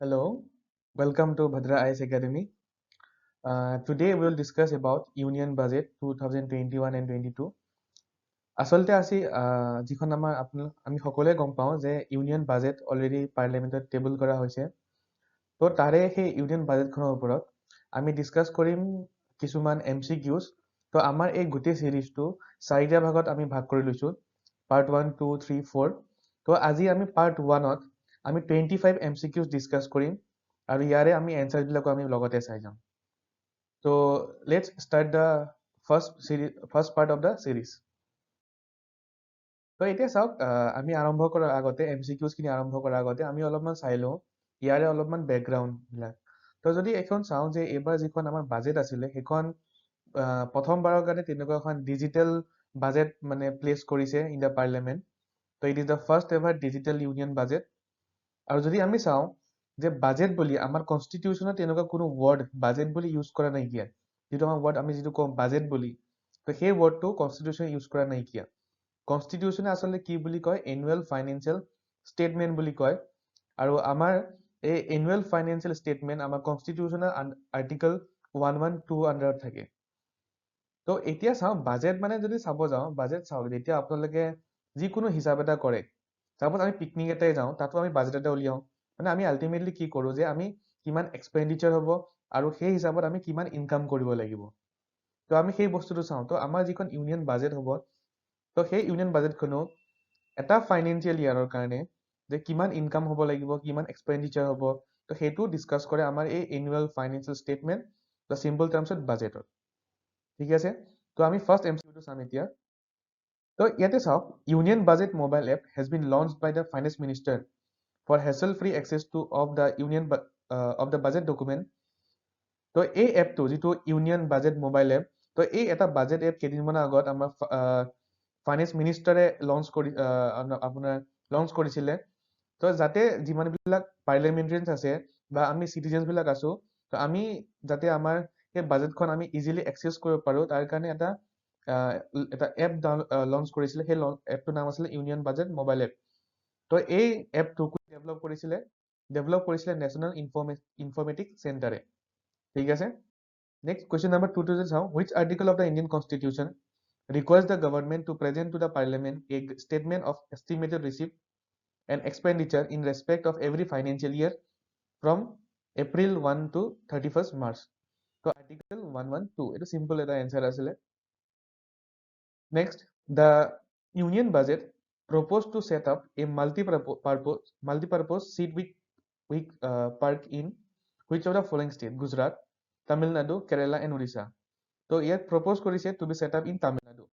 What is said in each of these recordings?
Hello, welcome to Bhadra IS Academy. Today we will discuss about Union Budget 2021 and 22. আচলতে আজি যিখন আমি সকলোৱে গম পাওঁ যে ইউনিয়ন বাজেট অলৰেডি পাৰ্লিয়ামেণ্টত টেবল কৰা হৈছে। তো তাৰে সেই ইউনিয়ন বাজেটখনৰ ওপৰত আমি ডিছকাছ কৰিম কিছুমান MCQs। তো আমাৰ এই গোটেই চিৰিজটো 4টা ভাগত আমি ভাগ কৰি লৈছোঁ, পাৰ্ট 1, 2, 3, 4। তো আজি আমি পাৰ্ট 1ত আমি 25 MCQs ডিছকাছ কৰিম আৰু ইয়াৰে আমি এনচাৰবিলাকো আমি লগতে চাই যাম। তো let's start the first part of the series. তো এতিয়া চাওক, আমি আৰম্ভ কৰাৰ আগতে MCQs খিনি আৰম্ভ কৰাৰ আগতে আমি অলপমান চাই লওঁ ইয়াৰে অলপমান বেকগ্ৰাউণ্ডবিলাক। তো যদি এখন চাওঁ যে এইবাৰ যিখন আমাৰ বাজেট আছিলে সেইখন প্ৰথমবাৰৰ কাৰণে তেনেকুৱা এখন ডিজিটেল বাজেট মানে প্লেচ কৰিছে ইন দ্য পাৰ্লিয়ামেণ্ট। তো it is the first ever digital union budget. আৰু যদি আমি চাওঁ যে বাজেট বুলি আমাৰ কনষ্টিটিউশ্যনত তেনেকুৱা কোনো ৱৰ্ড বাজেট বুলি ইউজ কৰা নাইকিয়া। যিটো আমাৰ ৱৰ্ড আমি যিটো কওঁ বাজেট বুলি, তো সেই ৱৰ্ডটো কনষ্টিটিউশ্যন ইউজ কৰা নাইকিয়া। কনষ্টিটিউশ্যনে আচলতে কি বুলি কয়, এনুৱেল ফাইনেন্সিয়েল ষ্টেটমেণ্ট বুলি কয়। আৰু আমাৰ এই এনুৱেল ফাইনেন্সিয়েল ষ্টেটমেণ্ট আমাৰ কনষ্টিটিউশ্যনৰ আৰ্টিকল 112 আণ্ডাৰত থাকে। তো এতিয়া চাওঁ বাজেট মানে যদি চাব যাওঁ, বাজেট চাওক যেতিয়া আপোনালোকে যিকোনো হিচাপ এটা কৰে, চাপ'জ আমি পিকনিক এটাই যাওঁ, তাতো আমি বাজেট এটা উলিয়াওঁ। মানে আমি আল্টিমেটলি কি কৰোঁ যে আমি কিমান এক্সপেণ্ডিচাৰ হ'ব আৰু সেই হিচাপত আমি কিমান ইনকাম কৰিব লাগিব। তো আমি সেই বস্তুটো চাওঁ। তো আমাৰ যিখন ইউনিয়ন বাজেট হ'ব, তো সেই ইউনিয়ন বাজেটখনো এটা ফাইনেন্সিয়েল ইয়াৰৰ কাৰণে যে কিমান ইনকাম হ'ব লাগিব, কিমান এক্সপেণ্ডিচাৰ হ'ব, তো সেইটো ডিছকাছ কৰে আমাৰ এই annual financial statement, the simple টাৰ্মছত বাজেটত। ঠিক আছে, তো আমি ফাৰ্ষ্ট MCQটো চাম এতিয়া। তো ইয়াতে চাওক, union budget mobile app has been launched by the finance minister for hassle free access to of the union of the budget document. তো এই এপটো যিটো ইউনিয়ন বাজেট মোবাইল এপ, তো এই এটা বাজেট এপ কেইদিনমানৰ আগত আমাৰ ফাইনেন্স মিনিষ্টাৰে আপোনাৰ লঞ্চ কৰিছিলে। তো যাতে যিমানবিলাক পাৰ্লিয়ামেণ্টেৰিয়ানছ আছে বা আমি চিটিজেনছবিলাক আছো, তো আমি যাতে আমাৰ সেই বাজেটখন আমি ইজিলি এক্সেছ কৰিব পাৰোঁ, তাৰ কাৰণে এটা এপ লঞ্চ কৰিছিলে। সেই এপটোৰ নাম আছিলে ইউনিয়ন বাজেট মোবাইল এপ। তো এই এপটো ডেভেলপ কৰিছিলে নেশ্যনেল ইনফৰ্মেটিক চেণ্টাৰে। ঠিক আছে, নেক্সট কুৱেশ্যন নাম্বাৰ 2টো যে চাওঁ, which article of the Indian constitution requires the government to present to the parliament a statement of estimated receipt and expenditure in respect of every financial year from April 1 to 31st March. So article 112, it is simple eta answer asile. Next, the union budget proposed to set up a multi-purpose seat park in which of the following state? Gujarat, Tamil Nadu, Kerala and Odisha. So here proposed কৰিছে to be set up in Tamil Nadu.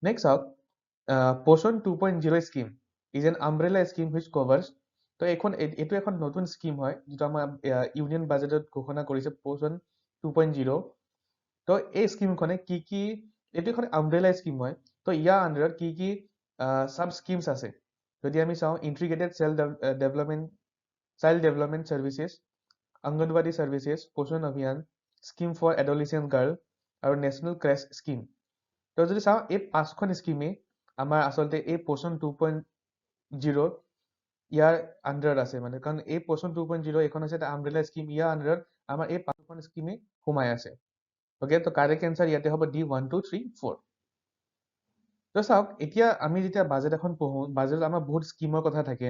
Next up, Potion 2.0 scheme is an umbrella scheme which covers. তো এইটো এখন নতুন scheme হয় যিটো আমাৰ union বাজেটত ঘোষণা কৰিছে, পোষণ 2.0। তো এই স্কিমখনে এইটো এখন আমব্ৰেলা স্কিম হয়। তো ইয়াৰ আণ্ডাৰত কি চাব স্কিমছ আছে যদি আমি চাওঁ, integrated child development services, anganwadi services, পোষণ অভিযান, স্কিম ফৰ এডলিচেণ্ট গাৰ্ল আৰু নেশ্যনেল ক্ৰেছ স্কিম। তো যদি চাওঁ এই 5খন স্কিমেই আমাৰ আচলতে এই পোষণ 2.0 ইয়াৰ আণ্ডাৰত আছে। মানে কাৰণ এই পোষণ 2.0 এইখন হৈছে এটা আমব্ৰেলা স্কিম, ইয়াৰ আণ্ডাৰত আমাৰ এই 5খন স্কিমেই সোমাই আছে। অ'কে, তো কাৰেক্ট এনচাৰ ইয়াতে হ'ব D 1, 2, 3, 4। তো চাওক, এতিয়া আমি যেতিয়া বাজেট এখন পঢ়োঁ, বাজেটত আমাৰ বহুত স্কিমৰ কথা থাকে।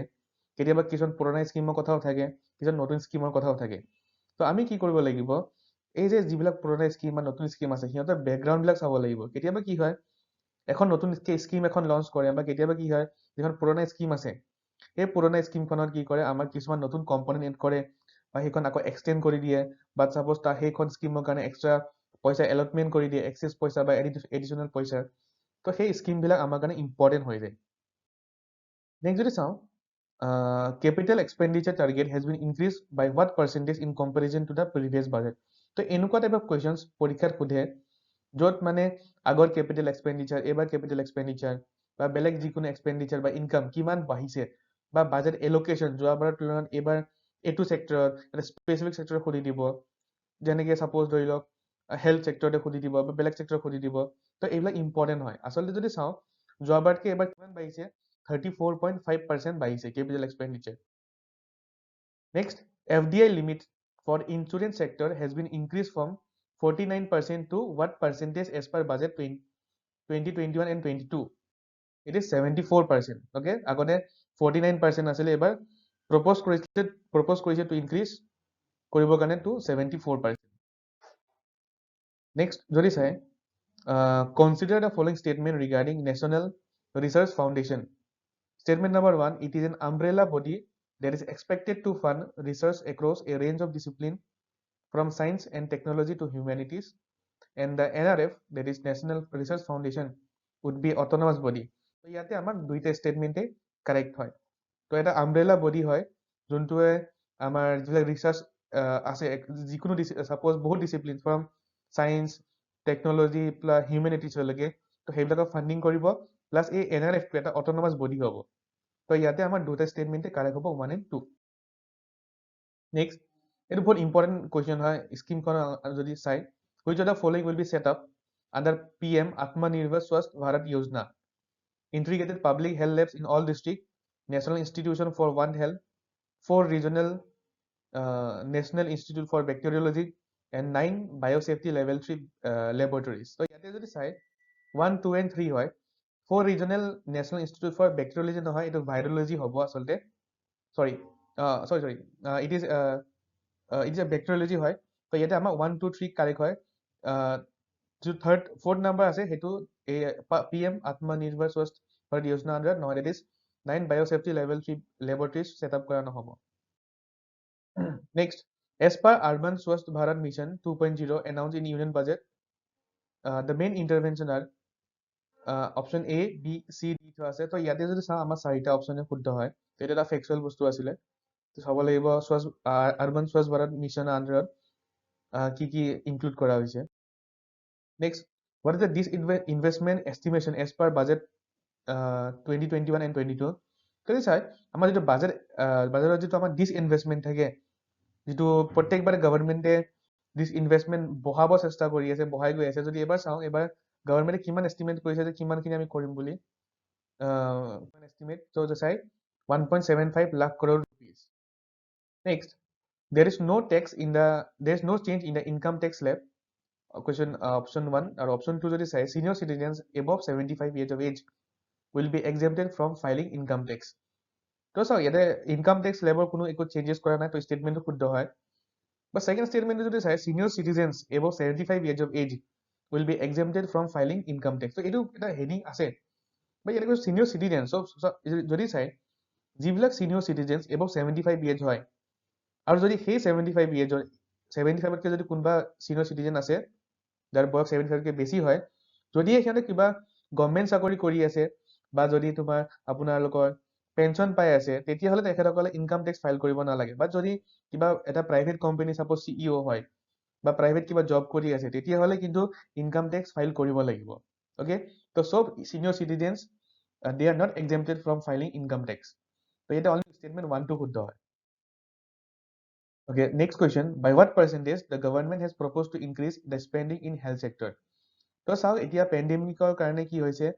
কেতিয়াবা কিছুমান পুৰণা স্কিমৰ কথাও থাকে, কিছুমান নতুন স্কিমৰ কথাও থাকে। তো আমি কি কৰিব লাগিব, এই যে যিবিলাক পুৰণা স্কিম বা নতুন স্কিম আছে সিহঁতৰ বেকগ্ৰাউণ্ডবিলাক চাব লাগিব। কেতিয়াবা কি হয়, এখন নতুন স্কিম এখন লঞ্চ কৰে, বা কেতিয়াবা কি হয় যিখন পুৰণা স্কিম আছে সেই পুৰণা স্কিমখনত কি কৰে, আমাৰ কিছুমান নতুন কম্পনেণ্ট এড কৰে বা সেইখন আকৌ এক্সটেণ্ড কৰি দিয়ে, বা ছাপ'জ সেইখন স্কিমৰ কাৰণে এক্সট্ৰা পইচা এলটমেণ্ট কৰি দিয়ে, এক্সেছ পইচা বা এডিশ্যনেল পইচা। তো সেই স্কিমবিলাক আমাৰ কাৰণে ইম্পৰ্টেণ্ট হৈ যায়। নেক্সট যদি চাওঁ, capital expenditure target has been increased by what percentage in comparison to the previous budget? তো এনেকুৱা টাইপ অফ কুৱেশ্যনছ পৰীক্ষাত সোধে য'ত মানে আগৰ কেপিটেল এক্সপেণ্ডিচাৰ, এইবাৰ কেপিটেল এক্সপেণ্ডিচাৰ বা বেলেগ যিকোনো এক্সপেণ্ডিচাৰ বা ইনকাম কিমান বাঢ়িছে, বা বাজেট এলোকেশ্যন যোৱাবাৰৰ তুলনাত এইবাৰ এইটো ছেক্টৰত এটা স্পেচিফিক ছেক্টৰত সুধি দিব। যেনেকৈ ছাপ'জ ধৰি লওক হেল্থ ছেক্টৰতে সুধি দিব বা বেলেগ ছেক্টৰত সুধি দিব। তো এইবিলাক ইম্পৰ্টেণ্ট হয়। আচলতে যদি চাওঁ যোৱাবাৰতকৈ এইবাৰ কিমান বাঢ়িছে, 34.5% বাঢ়িছে capital expenditure. Next, FDI limit for insurance sector has been increased from 49% to what percentage as per budget 2021 and 22? It is 74%. Okay, আগতে 49% আছিলে, এবাৰ propose কৰিছে to increase কৰিবৰ কাৰণে to 74%. Next, যদি চাই consider the following statement regarding National Research Foundation. Statement number 1, it is an umbrella body that is expected to fund research across a range of discipline from science and technology to humanities, and the NRF, that is National Research Foundation, would be autonomous body. তো ইয়াতে আমাৰ দুইটা স্টেটমেন্টে correct হয়। তো এটা umbrella body হয় যোনটোৱে আমাৰ যিবিলাক ৰিচাৰ্চ আছে, যিকোনো সাপোজ বহুত discipline from science technology plus হিউমেনিটিজলৈকে, তো সেইবিলাকক ফান্ডিং কৰিব, প্লাস এই NRF এটা অটোনমাস বডি হ'ব। তো ইয়াতে আমাৰ দুটা স্টেটমেন্টে কাৰেক্ট হ'ব 1 and 2। নেক্সট, এইটো বহুত ইম্পৰ্টেণ্ট কুৱেশ্যন হয় স্কিমখন যদি চাই, which of the following will be set up under PM Atmanirbhar Swasth Bharat Yojana? Integrated public health labs in all districts, National Institution for One Health, 4 regional National Institute for Bacteriology, and 9 biosafety level 3 laboratories. So ইয়াতে যদি চাই 1, 2 and 3 হয়, 4 regional National Institute for Bacteriology নহয়, এইটো virology হ'ব আসলতে, sorry, it is a bacteriology হয়। তো ইয়াতে আমাৰ 1, 2, 3 কারেক্ট হয়। जो फोर्थ नंबर আছে হেতু PM Atmanirbhar Swasth Bharat Yojana under নহয়, that is 9 biosafety level 3 laboratories set up কৰা নহব। Next, as per Urban Swasth Bharat Mission 2.0 announced in Union Budget, the main intervention are option A, B, C, D থোৱা আছে। তো ইয়াতে যদি চাওঁ আমাৰ চাৰিটা অপচনে শুদ্ধ হয়, তো এটা এটা ফেক্সুৱেল বস্তু আছিলে। তো চাব লাগিব আৰবান স্বচ্ছ ভাৰত মিছনৰ আণ্ডাৰত কি কি ইনক্লুড কৰা হৈছে। Next, what is the disinvestment estimation as per budget 2021 and 22? তো চাই আমাৰ যিটো বাজেটত যিটো আমাৰ ডিসইনভেষ্টমেন্ট থাকে, যিটো প্ৰত্যেকবাৰে গভৰ্ণমেণ্টে ডিসইনভেষ্টমেন্ট বঢ়াব চেষ্টা কৰি আছে, বঢ়াই গৈ আছে। যদি এবাৰ চাওঁ, এবাৰ গভৰ্ণমেণ্টে কিমান এষ্টিমেট কৰিছে যে কিমানখিনি আমি কৰিম বুলি, এষ্টিমেট তো চাই 1.75 lakh crore rupees. Next, there is no change in the income tax slab. Question option 1 or option 2 যদি চাই, senior citizens above 75 years of age will be exempted from filing income tax. তো চাও ইয়াতে income tax labour কোনো একো changes কৰা নাই, তো স্টেটমেন্টটো শুদ্ধ হয়। বা সেকেন্ড স্টেটমেন্টটো যদি চাই, senior citizens above 75 years of age will be exempted from filing income tax. তো এইটো এটা হেডিং আছে, বা ইয়াতে কৈছে senior citizens। যদি চাই যিবিলাক senior citizens above 75 years হয়, আৰু যদি সেই 75 years 75তকৈ যদি কোনোবা senior citizen আছে যাৰ বয়স 75কে বেছি হয়, যদি এখানে কিবা গভৰ্ণমেণ্ট চাকৰি কৰি আছে বা যদি তোমাৰ আপোনালোকৰ পেঞ্চন পাই আছে, তেতিয়াহ'লে তেখেতসকলে ইনকাম টেক্স ফাইল কৰিব নালাগে। বা যদি কিবা এটা প্ৰাইভেট কোম্পানী সাপোজ CEO হয় বা প্ৰাইভেট কিবা জব কৰি আছে, তেতিয়াহ'লে কিন্তু ইনকাম টেক্স ফাইল কৰিব লাগিব। অ'কে, তো সব senior চিটিজেন্স they are not exempted from filing income tax. তো এটা অনলি স্টেটমেন্ট 1 2 শুদ্ধ হয়। Okay, next question. By what percentage the government has proposed to increase the spending in health sector? তো চাও এতিয়া পেণ্ডেমিকৰ কাৰণে কি হৈছে,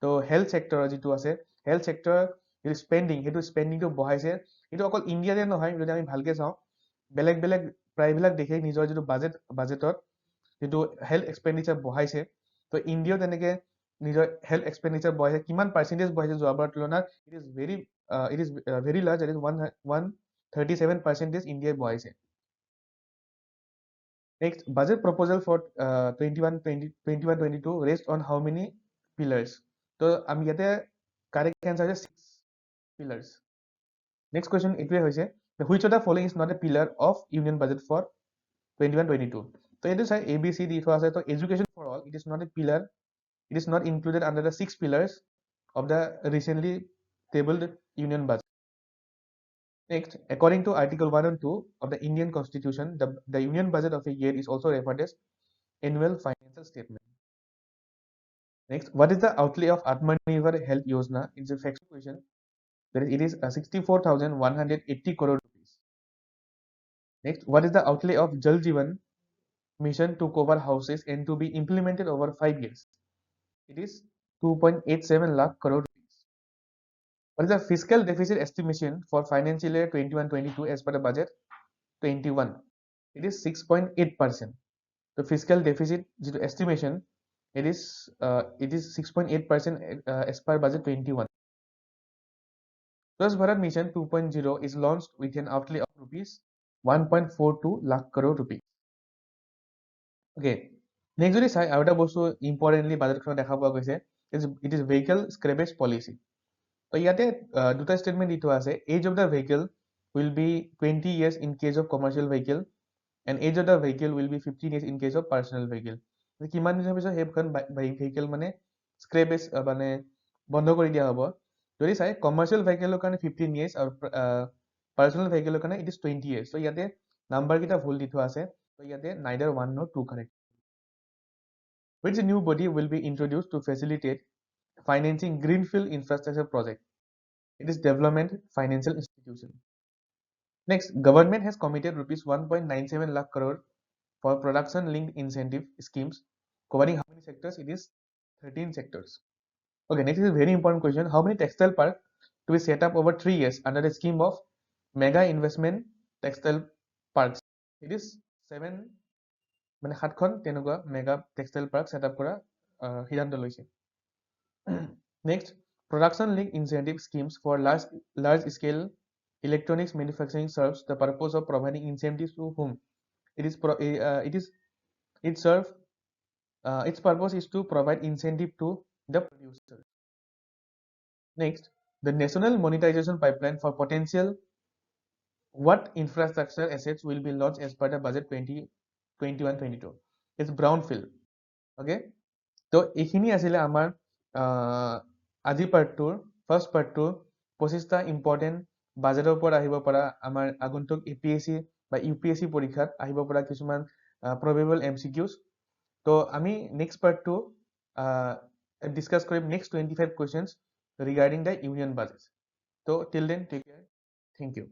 তো হেল্থ ছেক্টৰৰ যিটো আছে, হেল্থ ছেক্টৰৰ যিটো স্পেণ্ডিংটো বঢ়াইছে। এইটো অকল ইণ্ডিয়াতে নহয়, যদি আমি ভালকে চাওঁ বেলেগ বেলেগ প্ৰায়বিলাক দেশে নিজৰ যিটো বাজেটত যিটো হেল্থ এক্সপেণ্ডিচাৰ বঢ়াইছে, তো ইণ্ডিয়াও তেনেকে নিজৰ হেল্থ এক্সপেণ্ডিচাৰ বঢ়াইছে। কিমান পাৰ্চেণ্টেজ বঢ়াইছে যোৱাবাৰৰ তুলনাত? It is very large, it is 137% ইণ্ডিয়াই বঢ়াইছে। Next, budget proposal for 21-22 rests on how many pillars? So, আমি ইয়াতে correct answer is 6 pillars. Next question, এইটোৱে হৈছে, which of the following is not a pillar of union budget for 21-22? তো এইটো চাই ABC দি থোৱা আছে। তো education for all, it is not a pillar. It is not included under the 6 pillars of the recently tabled union budget. Next, according to Article 1 and 2 of the Indian Constitution, the union budget of a year is also referred as annual financial statement. Next, what is the outlay of Atmanirbhar Health Yojana? It's a factual question. It is 64,180 crore rupees. Next, what is the outlay of Jal Jeevan Mission to cover houses and to be implemented over 5 years? It is 2.87 lakh crore rupees. What is the fiscal deficit estimation for financial year 21-22 as per the budget 21? It is 6.8%. The fiscal deficit estimation, it is 6.8% as per budget 21. Swachh Bharat Mission 2.0 is launched with an outlay of rupees 1.42 lakh crore rupees. Okay. Next যদি চাই আৰু এটা বস্তু importantly বাজেটখনত দেখা পোৱা গৈছে, it is vehicle scrappage policy. তো ইয়াতে দুটা ষ্টেটমেণ্ট দি থোৱা আছে, age of the vehicle will be 20 years in case of commercial vehicle and age of the vehicle will be 15 years in case of personal vehicle. কিমান দিনৰ পিছত সেইখন vehicle মানে স্ক্ৰেপেজ মানে বন্ধ কৰি দিয়া হ'ব। যদি চাই কমাৰ্চিয়েল ভেহিকেলৰ কাৰণে 15 years আৰু পাৰ্চনেল ভেহিকেলৰ কাৰণে ইট ইজ 20 years. তো ইয়াতে নাম্বাৰকেইটা ভুল দি থোৱা আছে। তো ইয়াতে neither 1 nor 2 correct. Which new body will be introduced to facilitate financing greenfield infrastructure project? It is Development Financial Institution. Next, government has committed rupees 1.97 lakh crore for production linked incentive schemes covering how many sectors? It is 13 sectors. Okay, next is a very important question. How many textile parks to be set up over 3 years under the scheme of mega investment textile parks? It is 7 মানে 7খন তেনেকুৱা mega textile park set up কৰা সিদ্ধান্ত লৈছে। Next, production linked incentive schemes for large scale electronics manufacturing serves the purpose of providing incentives to whom? Its purpose is to provide incentive to the producer. Next, the national monetization pipeline for potential what infrastructure assets will be launched as per the budget 2021-22? It's brownfield. Okay, তো এইখিনি আছিলে আমাৰ আজি পাৰ্টটোৰ first পাৰ্টটোৰ 25টা important বাজেটৰ ওপৰত আহিব পৰা আমাৰ আগন্তুক এপিএছচি বা ইউপিএছচি পৰীক্ষাত আহিব পৰা কিছুমান প্ৰবেবল এমচিকিউজ। তো আমি নেক্সট পাৰ্টটো ডিছকাছ কৰিম next 25 questions regarding the union budget. তো till then take care, thank U.